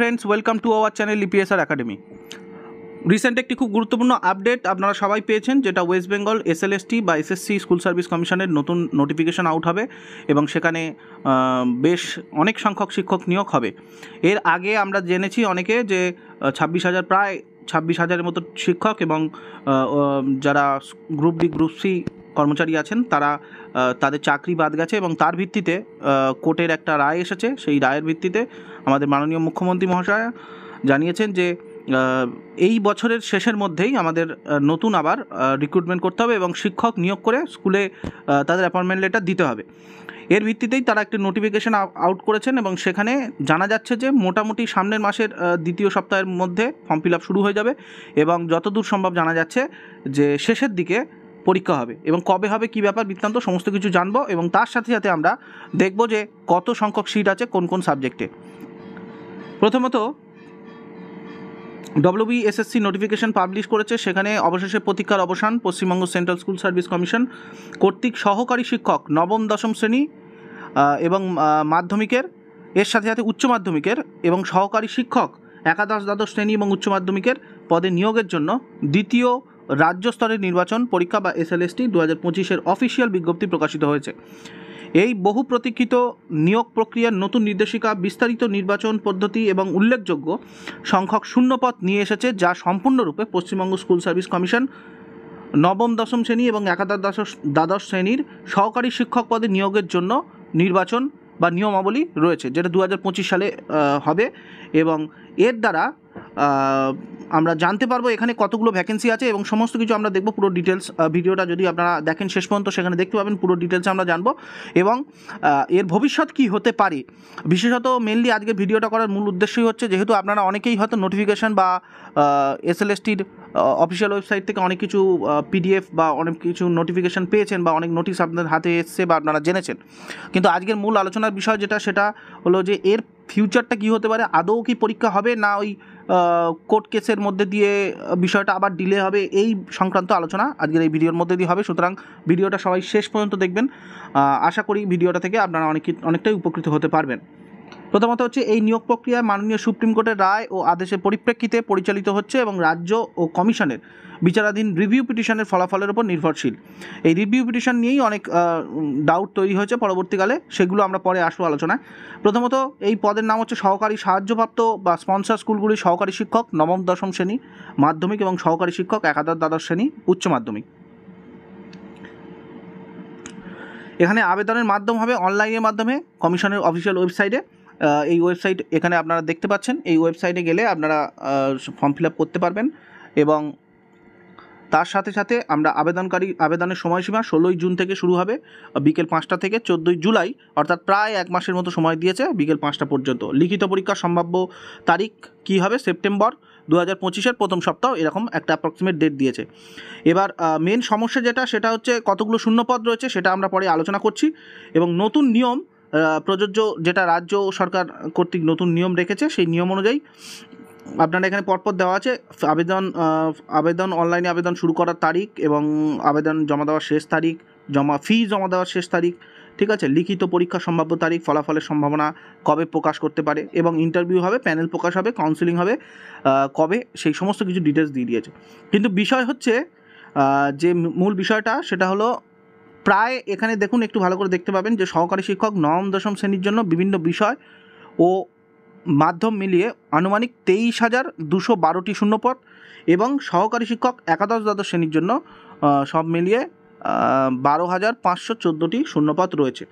Friends, welcome to our channel EPSR academy. Recent একটি খুব গুরুত্বপূর্ণ আপডেট আপনারা সবাই পেয়েছেন, যেটা ওয়েস্ট বেঙ্গল এসএলএসটি বা এসএসসি স্কুল সার্ভিস কমিশনের নতুন নোটিফিকেশন আউট হবে এবং সেখানে বেশ অনেক সংখ্যক শিক্ষক নিয়োগ হবে। এর আগে আমরা জেনেছি অনেকে যে 26,000 প্রায় 26,000-এর মতো শিক্ষক এবং যারা গ্রুপ ডি গ্রুপ সি কর্মচারী আছেন তারা তাদের চাকরি বাদ গেছে এবং তার ভিত্তিতে কোর্টের একটা রায় এসেছে। সেই রায়ের ভিত্তিতে আমাদের মাননীয় মুখ্যমন্ত্রী মহাশয় জানিয়েছেন যে এই বছরের শেষের মধ্যেই আমাদের নতুন আবার রিক্রুটমেন্ট করতে হবে এবং শিক্ষক নিয়োগ করে স্কুলে তাদের অ্যাপয়েন্টমেন্ট লেটার দিতে হবে। এর ভিত্তিতেই তারা একটি নোটিফিকেশন আউট করেছেন এবং সেখানে জানা যাচ্ছে যে মোটামুটি সামনের মাসের দ্বিতীয় সপ্তাহের মধ্যে ফর্ম ফিল আপ শুরু হয়ে যাবে এবং যতদূর সম্ভব জানা যাচ্ছে যে শেষের দিকে পরীক্ষা হবে এবং কবে হবে, কী ব্যাপার বৃত্তান্ত সমস্ত কিছু জানবো এবং তার সাথে সাথে আমরা দেখব যে কত সংখ্যক সিট আছে কোন কোন সাবজেক্টে। প্রথমত WBSSC নোটিফিকেশন পাবলিশ করেছে, সেখানে অবশেষে প্রতীক্ষার অবসান। Paschimbanga central school service commission কর্তৃক সহকারী শিক্ষক নবম দশম শ্রেণী এবং মাধ্যমিকের, এর সাথে সাথে উচ্চ মাধ্যমিকের এবং সহকারী শিক্ষক একাদশ দ্বাদশ শ্রেণী এবং উচ্চ মাধ্যমিকের পদে নিয়োগের জন্য দ্বিতীয় রাজ্য স্তরের নির্বাচন পরীক্ষা বা SLST 2025-এর অফিসিয়াল বিজ্ঞপ্তি প্রকাশিত হয়েছে। এই বহু প্রতীক্ষিত নিয়োগ প্রক্রিয়ার নতুন নির্দেশিকা বিস্তারিত নির্বাচন পদ্ধতি এবং উল্লেখযোগ্য সংখ্যক শূন্যপদ নিয়ে এসেছে, যা সম্পূর্ণরূপে পশ্চিমবঙ্গ স্কুল সার্ভিস কমিশন নবম দশম শ্রেণী এবং একাদশ দ্বাদশ শ্রেণীর সহকারী শিক্ষক পদে নিয়োগের জন্য নির্বাচন বা নিয়মাবলী রয়েছে, যেটা 2025 সালে হবে এবং এর দ্বারা আমরা জানতে পারবো এখানে কতগুলো ভ্যাকেন্সি আছে এবং সমস্ত কিছু আমরা দেখব। পুরো ডিটেলস ভিডিওটা যদি আপনারা দেখেন শেষ পর্যন্ত সেখানে দেখতে পাবেন, পুরো ডিটেলস আমরা জানবো এবং এর ভবিষ্যৎ কী হতে পারে। বিশেষত মেনলি আজকে ভিডিওটা করার মূল উদ্দেশ্যই হচ্ছে, যেহেতু আপনারা অনেকেই হয়তো নোটিফিকেশান বা SLSTর অফিসিয়াল ওয়েবসাইট থেকে অনেক কিছু PDF বা অনেক কিছু নোটিফিকেশান পেয়েছেন বা অনেক নোটিশ আপনাদের হাতে এসছে বা আপনারা জেনেছেন, কিন্তু আজকের মূল আলোচনার বিষয় সেটা হলো যে এর ফিউচারটা কী হতে পারে, আদৌ কি পরীক্ষা হবে না ওই কোর্ট কেসের মধ্যে দিয়ে বিষয়টা আবার ডিলে হবে, এই সংক্রান্ত আলোচনা আজকের এই ভিডিওর মধ্যে দিয়ে হবে। সুতরাং ভিডিওটা সবাই শেষ পর্যন্ত দেখবেন, আশা করি ভিডিওটা থেকে আপনারা অনেকটাই উপকৃত হতে পারবেন। প্রথমত হচ্ছে, এই নিয়োগ প্রক্রিয়া মাননীয় সুপ্রিম কোর্টের রায় ও আদেশের পরিপ্রেক্ষিতে পরিচালিত হচ্ছে এবং রাজ্য ও কমিশনের বিচারাধীন রিভিউ পিটিশনের ফলাফলের উপর নির্ভরশীল। এই রিভিউ পিটিশন নিয়েই অনেক ডাউট তৈরি হয়েছে পরবর্তীকালে, সেগুলো আমরা পরে আসবো আলোচনায়। প্রথমত এই পদের নাম হচ্ছে সহকারী সাহায্যপ্রাপ্ত বা স্পন্সর স্কুলগুলির সহকারী শিক্ষক নবম দশম শ্রেণী মাধ্যমিক এবং সহকারী শিক্ষক একাদশ দ্বাদশ শ্রেণী উচ্চ মাধ্যমিক। এখানে আবেদনের মাধ্যম হবে অনলাইনের মাধ্যমে কমিশনের অফিসিয়াল ওয়েবসাইটে। এই ওয়েবসাইট এখানে আপনারা দেখতে পাচ্ছেন, এই ওয়েবসাইটে গেলে আপনারা ফর্ম ফিল আপ করতে পারবেন এবং তার সাথে সাথে আমরা আবেদনের সময়সীমা 16ই জুন থেকে শুরু হবে বিকেল 5টা থেকে 14ই জুলাই, অর্থাৎ প্রায় এক মাসের মতো সময় দিয়েছে বিকেল 5টা পর্যন্ত। লিখিত পরীক্ষার সম্ভাব্য তারিখ কী হবে, সেপ্টেম্বর 2025-এর প্রথম সপ্তাহ, এরকম একটা অ্যাপ্রক্সিমেট ডেট দিয়েছে। এবার মেন সমস্যা সেটা হচ্ছে কতগুলো শূন্যপদ রয়েছে, সেটা আমরা পরে আলোচনা করছি এবং নতুন নিয়ম প্রযোজ্য, যেটা রাজ্য সরকার কর্তৃক নতুন নিয়ম রেখেছে, সেই নিয়ম অনুযায়ী আপনারা এখানে পরপর দেওয়া আছে আবেদন অনলাইনে আবেদন শুরু করার তারিখ এবং আবেদন জমা দেওয়ার শেষ তারিখ, ফি জমা দেওয়ার শেষ তারিখ, ঠিক আছে, লিখিত পরীক্ষার সম্ভাব্য তারিখ, ফলাফলের সম্ভাবনা কবে প্রকাশ করতে পারে এবং ইন্টারভিউ হবে, প্যানেল প্রকাশ হবে, কাউন্সিলিং হবে কবে, সেই সমস্ত কিছু ডিটেলস দিয়ে দিয়েছে। কিন্তু বিষয় হচ্ছে যে মূল বিষয়টা সেটা হলো, প্রায় এখানে দেখুন একটু ভালো করে দেখতে পাবেন যে সহকারী শিক্ষক নবম দশম শ্রেণীর জন্য বিভিন্ন বিষয় ও মাধ্যম মিলিয়ে আনুমানিক 23,212টি শূন্যপদ এবং সহকারী শিক্ষক একাদশ দ্বাদশ শ্রেণীর জন্য সব মিলিয়ে 12,514টি শূন্যপদ রয়েছে।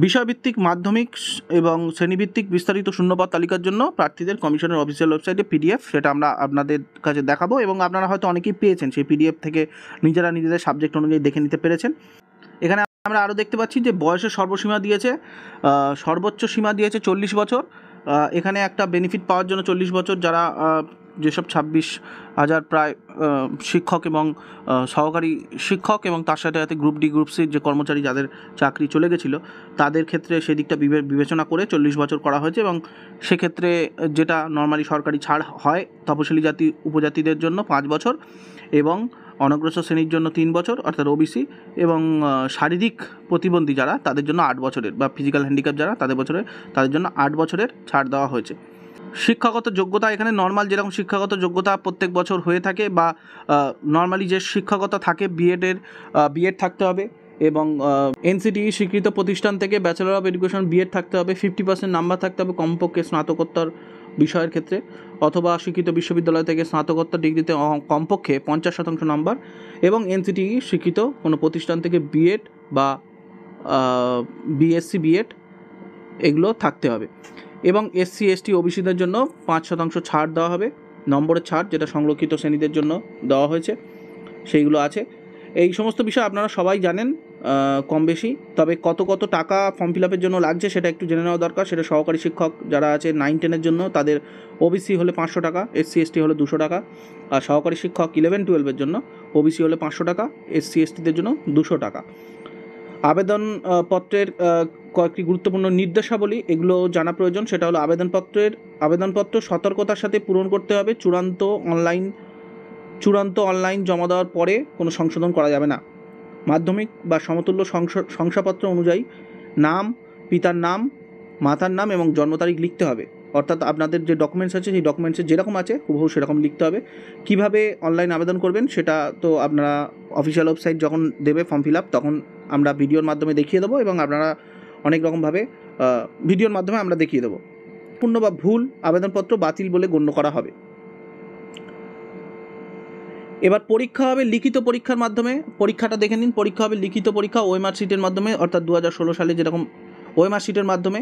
বিষয়ভিত্তিক মাধ্যমিক এবং শ্রেণীভিত্তিক বিস্তারিত শূন্যপদ তালিকার জন্য প্রার্থীদের কমিশনের অফিসিয়াল ওয়েবসাইটে PDF, সেটা আমরা আপনাদের কাছে দেখাবো এবং আপনারা হয়তো অনেকেই পেয়েছেন, সেই PDF থেকে নিজেদের সাবজেক্ট অনুযায়ী দেখে নিতে পেরেছেন। এখানে আমরা আরও দেখতে পাচ্ছি যে বয়সের সর্বসীমা দিয়েছে, সর্বোচ্চ সীমা দিয়েছে 40 বছর। এখানে একটা বেনিফিট পাওয়ার জন্য 40 বছর যারা যেসব 26,000 প্রায় শিক্ষক এবং সহকারী শিক্ষক এবং তার সাথে সাথে গ্রুপ ডি গ্রুপ সির যে কর্মচারী যাদের চাকরি চলে গেছিলো, তাদের ক্ষেত্রে সেদিকটা বিবেচনা করে 40 বছর করা হয়েছে এবং সেক্ষেত্রে যেটা নর্মালি সরকারি ছাড় হয় তপশিলি জাতি উপজাতিদের জন্য 5 বছর এবং অনগ্রসর শ্রেণীর জন্য 3 বছর অর্থাৎ OBC এবং শারীরিক প্রতিবন্ধী যারা তাদের জন্য 8 বছরের বা ফিজিক্যাল হ্যান্ডিক্যাপ যারা তাদের জন্য 8 বছরের ছাড় দেওয়া হয়েছে। শিক্ষাগত যোগ্যতা এখানে নর্মাল যেরকম শিক্ষাগত যোগ্যতা প্রত্যেক বছর হয়ে থাকে বা নর্মালি যে শিক্ষাগত থাকে বিএড থাকতে হবে এবং এনসিটিই স্বীকৃত প্রতিষ্ঠান থেকে ব্যাচেলর অফ এডুকেশন বিএড থাকতে হবে, 50% নাম্বার থাকতে হবে কমপক্ষে স্নাতকোত্তর বিষয়ের ক্ষেত্রে, অথবা স্বীকৃত বিশ্ববিদ্যালয় থেকে স্নাতকোত্তর ডিগ্রিতে কমপক্ষে 50% নাম্বার, এবং এনসিটিই স্বীকৃত কোনো প্রতিষ্ঠান থেকে বিএড বা বিএসসি বিএড এগুলো থাকতে হবে। এবং এসসি এসটি ওবিসিদের জন্য 5% ছাড় দেওয়া হবে, নম্বরের ছাড় যেটা সংরক্ষিত শ্রেণীদের জন্য দেওয়া হয়েছে সেইগুলো আছে। এই সমস্ত বিষয় আপনারা সবাই জানেন কম বেশি, তবে কত টাকা ফর্ম ফিল আপের জন্য লাগছে সেটা একটু জেনে নেওয়া দরকার। সেটা সহকারী শিক্ষক যারা আছে 9-10 জন্য তাদের ওবিসি হলে 500 টাকা, এসসি এসটি হলে 200 টাকা, আর সহকারী শিক্ষক 11-12 জন্য ওবিসি হলে 500 টাকা, এসসি এসটিদের জন্য 200 টাকা। আবেদনপত্রের কয়েকটি গুরুত্বপূর্ণ নির্দেশাবলী এগুলো জানা প্রয়োজন। সেটা হলো আবেদনপত্র সতর্কতার সাথে পূরণ করতে হবে। চূড়ান্ত অনলাইন জমা দেওয়ার পরে কোনো সংশোধন করা যাবে না। মাধ্যমিক বা সমতুল্য শংসাপত্র অনুযায়ী নাম, পিতার নাম, মাতার নাম এবং জন্ম তারিখ লিখতে হবে। অর্থাৎ আপনাদের যে ডকুমেন্টস আছে সেই ডকুমেন্টসে যেরকম আছে হুবহু সেরকম লিখতে হবে। কিভাবে অনলাইন আবেদন করবেন সেটা তো আপনারা অফিসিয়াল ওয়েবসাইট যখন দেবে ফর্ম ফিল আপ তখন আমরা ভিডিওর মাধ্যমে দেখিয়ে দেবো, এবং আপনারা অনেক রকমভাবে ভিডিওর মাধ্যমে আমরা দেখিয়ে দেবো। পূর্ণ বা ভুল আবেদনপত্র বাতিল বলে গণ্য করা হবে। এবার পরীক্ষা হবে লিখিত পরীক্ষার মাধ্যমে। পরীক্ষাটা দেখে নিন। পরীক্ষা হবে লিখিত পরীক্ষা ওএমআর শিটের মাধ্যমে, অর্থাৎ 2016 সালে যেরকম ওএমআর শিটের মাধ্যমে।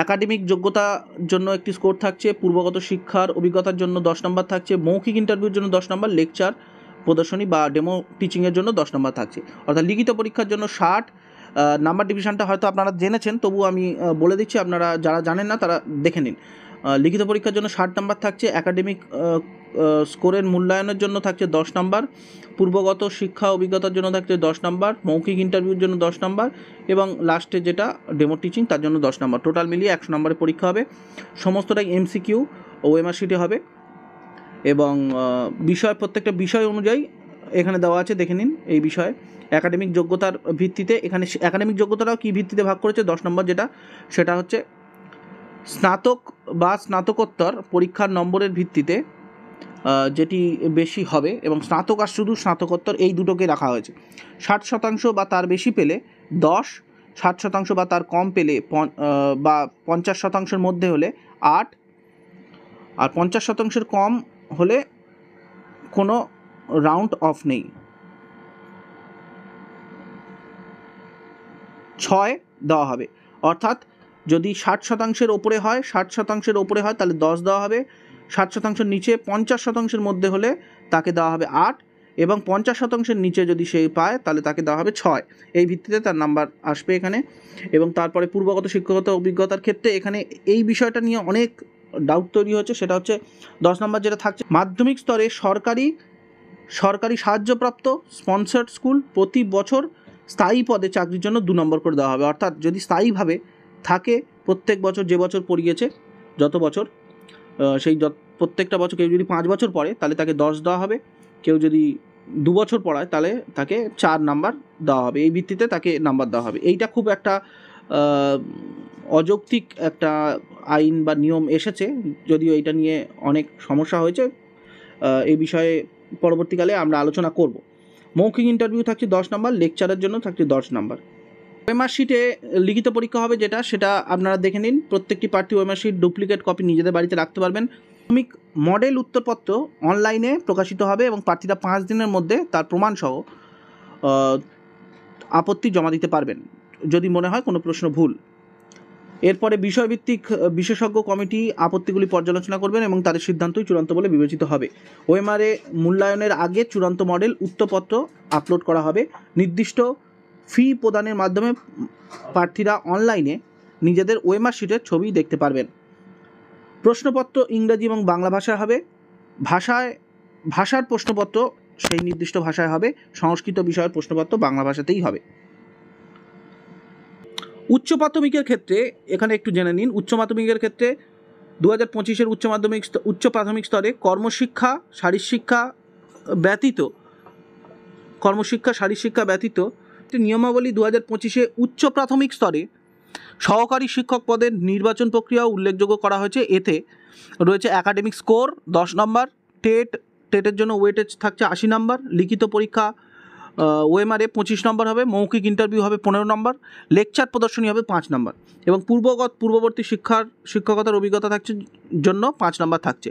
একাডেমিক যোগ্যতার জন্য একটি স্কোর থাকছে, পূর্বগত শিক্ষার অভিজ্ঞতার জন্য 10 নম্বর থাকছে, মৌখিক ইন্টারভিউর জন্য 10 নম্বর, লেকচার প্রদর্শনী বা ডেমো টিচিংয়ের জন্য 10 নম্বর থাকছে। অর্থাৎ লিখিত পরীক্ষার জন্য 60 নাম্বার ডিভিশনটা হয়তো আপনারা জেনেছেন, তবু আমি বলে দিচ্ছি, আপনারা যারা জানেন না তারা দেখে নিন। লিখিত পরীক্ষার জন্য 60 নাম্বার থাকছে, একাডেমিক স্কোরের মূল্যায়নের জন্য থাকছে 10 নাম্বার, পূর্বগত শিক্ষা অভিজ্ঞতার জন্য থাকছে 10 নাম্বার, মৌখিক ইন্টারভিউর জন্য 10 নাম্বার এবং লাস্টে যেটা ডেমো টিচিং তার জন্য 10 নাম্বার। টোটাল মিলিয়ে 100 নম্বরের পরীক্ষা হবে। সমস্তটাই এমসিকিউ ও ওএমআর শিটে হবে এবং প্রত্যেকটা বিষয় অনুযায়ী এখানে দেওয়া আছে, দেখে নিন এই বিষয়ে। একাডেমিক যোগ্যতার ভিত্তিতে এখানে একাডেমিক যোগ্যতাটাও কী ভিত্তিতে ভাগ করেছে, 10 নম্বর সেটা হচ্ছে স্নাতক বা স্নাতকোত্তর পরীক্ষার নম্বরের ভিত্তিতে যেটি বেশি হবে, এবং স্নাতক আর শুধু স্নাতকোত্তর এই দুটোকে রাখা হয়েছে। 60% বা তার বেশি পেলে 10, 60% বা তার কম পেলে বা 50%-এর মধ্যে হলে 8, আর 50%-এর কম হলে কোনো রাউন্ড অফ নেই, 6 দেওয়া হবে। অর্থাৎ যদি 60%-এর ওপরে হয়, 60%-এর ওপরে হয় তাহলে 10 দেওয়া হবে, 60%-এর নিচে 50%-এর মধ্যে হলে তাকে দেওয়া হবে 8, এবং 50%-এর নিচে যদি সে পায় তাহলে তাকে দেওয়া হবে 6। এই ভিত্তিতে তার নাম্বার আসবে এখানে। এবং তারপরে পূর্বগত শিক্ষাগত অভিজ্ঞতার ক্ষেত্রে এখানে এই বিষয়টা নিয়ে অনেক ডাউট তৈরি হচ্ছে, সেটা হচ্ছে 10 নম্বর যেটা থাকছে, মাধ্যমিক স্তরে সরকারি সাহায্যপ্রাপ্ত স্পন্সর্ড স্কুল প্রতি বছর স্থায়ী পদে চাকরির জন্য 2 নম্বর করে দেওয়া হবে। অর্থাৎ যদি স্থায়ীভাবে থাকে প্রত্যেক বছর যে বছর পড়িয়েছে যত বছর সেই প্রত্যেকটা বছর, কেউ যদি 5 বছর পড়ে তাহলে তাকে 10 দেওয়া হবে, কেউ যদি 2 বছর পড়ায় তাহলে তাকে 4 নাম্বার দেওয়া হবে। এই ভিত্তিতে তাকে নাম্বার দেওয়া হবে। এইটা খুব একটা অযৌক্তিক একটা আইন বা নিয়ম এসেছে, যদিও এটা নিয়ে অনেক সমস্যা হয়েছে। এই বিষয়ে পরবর্তীকালে আমরা আলোচনা করব। মৌখিক ইন্টারভিউ থাকছে 10 নম্বর, লেকচারের জন্য থাকছে 10 নম্বর। ওএমআর শিটে লিখিত পরীক্ষা হবে সেটা আপনারা দেখে নিন। প্রত্যেকটি প্রার্থী ওএমআর শিট ডুপ্লিকেট কপি নিজেদের বাড়িতে রাখতে পারবেন। মাধ্যমিক মডেল উত্তরপত্র অনলাইনে প্রকাশিত হবে এবং প্রার্থীরা 5 দিনের মধ্যে তার প্রমাণসহ আপত্তি জমা দিতে পারবেন যদি মনে হয় কোনো প্রশ্ন ভুল। এরপরে বিষয়ভিত্তিক বিশেষজ্ঞ কমিটি আপত্তিগুলি পর্যালোচনা করবেন এবং তাদের সিদ্ধান্তই চূড়ান্ত বলে বিবেচিত হবে। ওএমআরে মূল্যায়নের আগে চূড়ান্ত মডেল উত্তরপত্র আপলোড করা হবে। নির্দিষ্ট ফি প্রদানের মাধ্যমে প্রার্থীরা অনলাইনে নিজেদের ওএমআর শিটের ছবি দেখতে পারবেন। প্রশ্নপত্র ইংরেজি এবং বাংলা ভাষায় হবে। ভাষার প্রশ্নপত্র সেই নির্দিষ্ট ভাষায় হবে। সংস্কৃত বিষয়ের প্রশ্নপত্র বাংলা ভাষাতেই হবে। উচ্চ প্রাথমিকের ক্ষেত্রে এখানে একটু জেনে নিন। উচ্চ মাধ্যমিকের ক্ষেত্রে 2025-এর উচ্চ প্রাথমিক স্তরে কর্মশিক্ষা শারীরশিক্ষা ব্যতীত একটি নিয়মাবলী 2025-এ উচ্চ প্রাথমিক স্তরে সহকারী শিক্ষক পদের নির্বাচন প্রক্রিয়া উল্লেখযোগ্য করা হয়েছে। এতে রয়েছে একাডেমিক স্কোর 10 নম্বর, টেটের জন্য ওয়েটেজ থাকছে 80 নম্বর, লিখিত পরীক্ষা ওএমআরএ 25 নম্বর হবে, মৌখিক ইন্টারভিউ হবে 15 নম্বর, লেকচার প্রদর্শনী হবে 5 নম্বর এবং পূর্ববর্তী শিক্ষকতার অভিজ্ঞতা থাকছে জন্য 5 নম্বর থাকছে।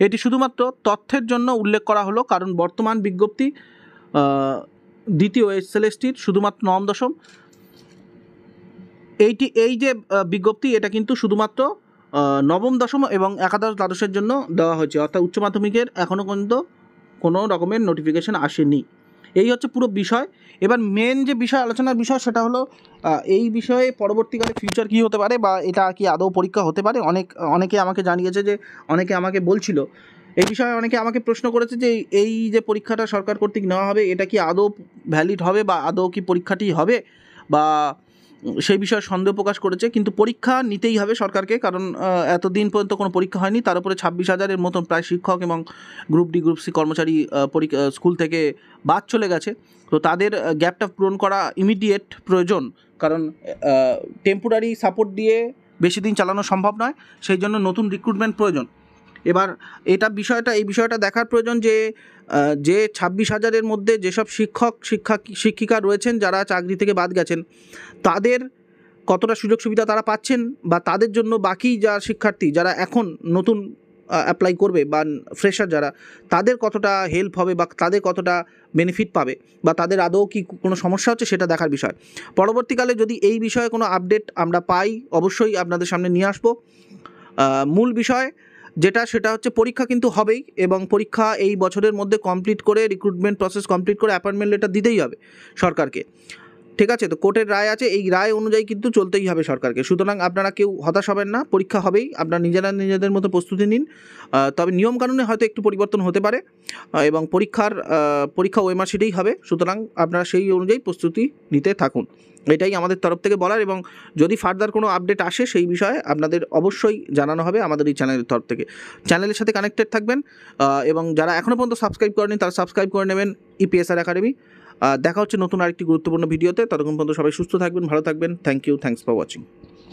এটি শুধুমাত্র তথ্যের জন্য উল্লেখ করা হলো, কারণ বর্তমান বিজ্ঞপ্তি দ্বিতীয় এসএলএসটির শুধুমাত্র নবম দশম এই যে বিজ্ঞপ্তি এটা কিন্তু শুধুমাত্র নবম দশম এবং একাদশ দ্বাদশের জন্য দেওয়া হয়েছে, অর্থাৎ উচ্চ মাধ্যমিকের এখনও পর্যন্ত কোনো রকমের নোটিফিকেশান আসেনি। এই হচ্ছে পুরো বিষয়। এবার মেন যে বিষয় আলোচনার বিষয় সেটা হলো এই বিষয়ে পরবর্তীকালে ফিউচার কী হতে পারে বা এটা কি আদৌ পরীক্ষা হতে পারে। অনেকে আমাকে জানিয়েছে, যে অনেকে আমাকে বলছিল এই বিষয়ে, অনেকে আমাকে প্রশ্ন করেছে যে এই যে পরীক্ষাটা সরকার কর্তৃক নেওয়া হবে এটা কি আদৌ ভ্যালিড হবে বা আদৌ কি পরীক্ষাটি হবে, বা সেই বিষয়ে সন্দেহ প্রকাশ করেছে। কিন্তু পরীক্ষা নিতেই হবে সরকারকে, কারণ এতদিন পর্যন্ত কোনো পরীক্ষা হয়নি, তার উপরে 26,000-এর মতন প্রায় শিক্ষক এবং গ্রুপ ডি গ্রুপ সি কর্মচারী স্কুল থেকে বাদ চলে গেছে। তো তাদের গ্যাপটা পূরণ করা ইমিডিয়েট প্রয়োজন, কারণ টেম্পোরারি সাপোর্ট দিয়ে বেশি দিন চালানো সম্ভব নয়, সেই জন্য নতুন রিক্রুটমেন্ট প্রয়োজন। এবার এই বিষয়টা দেখার প্রয়োজন যে 26,000-এর মধ্যে যেসব শিক্ষিকা রয়েছেন যারা চাকরি থেকে বাদ গেছেন, তাদের কতটা সুযোগ সুবিধা তারা পাচ্ছেন, বা তাদের জন্য বাকি যা শিক্ষার্থী যারা এখন নতুন অ্যাপ্লাই করবে বা ফ্রেশার যারা, তাদের কতটা হেল্প হবে বা তাদের কতটা বেনিফিট পাবে, বা তাদের আদৌ কি কোনো সমস্যা হচ্ছে সেটা দেখার বিষয়। পরবর্তীকালে যদি এই বিষয়ে কোনো আপডেট আমরা পাই অবশ্যই আপনাদের সামনে নিয়ে আসবো। মূল বিষয় সেটা হচ্ছে পরীক্ষা কিন্তু হবেই, এবং পরীক্ষা এই বছরের মধ্যে কমপ্লিট করে রিক্রুটমেন্ট প্রসেস কমপ্লিট করে অ্যাপয়েন্টমেন্ট লেটার দিতেই হবে সরকারকে। ঠিক আছে, তো কোর্টের রায় আছে, এই রায় অনুযায়ী কিন্তু চলতেই হবে সরকারকে। সুতরাং আপনারা কেউ হতাশ হবেন না, পরীক্ষা হবেই, আপনারা নিজেদের মতো প্রস্তুতি নিন। তবে নিয়মকানুনে হয়তো একটু পরিবর্তন হতে পারে, এবং পরীক্ষা ওএমআর শিটেই হবে। সুতরাং আপনারা সেই অনুযায়ী প্রস্তুতি নিতে থাকুন, এটাই আমাদের তরফ থেকে বলার। এবং যদি ফার্দার কোনো আপডেট আসে সেই বিষয়ে আপনাদের অবশ্যই জানানো হবে আমাদের এই চ্যানেলের তরফ থেকে। চ্যানেলের সাথে কানেক্টেড থাকবেন, এবং যারা এখনও পর্যন্ত সাবস্ক্রাইব করেনি তারা সাবস্ক্রাইব করে নেবেন ইপিএসআর একাডেমি। দেখা হচ্ছে নতুন আরেকটি গুরুত্বপূর্ণ ভিডিওতে। ততক্ষণ পর্যন্ত সবাই সুস্থ থাকবেন, ভালো থাকবেন। Thank you, thanks for watching.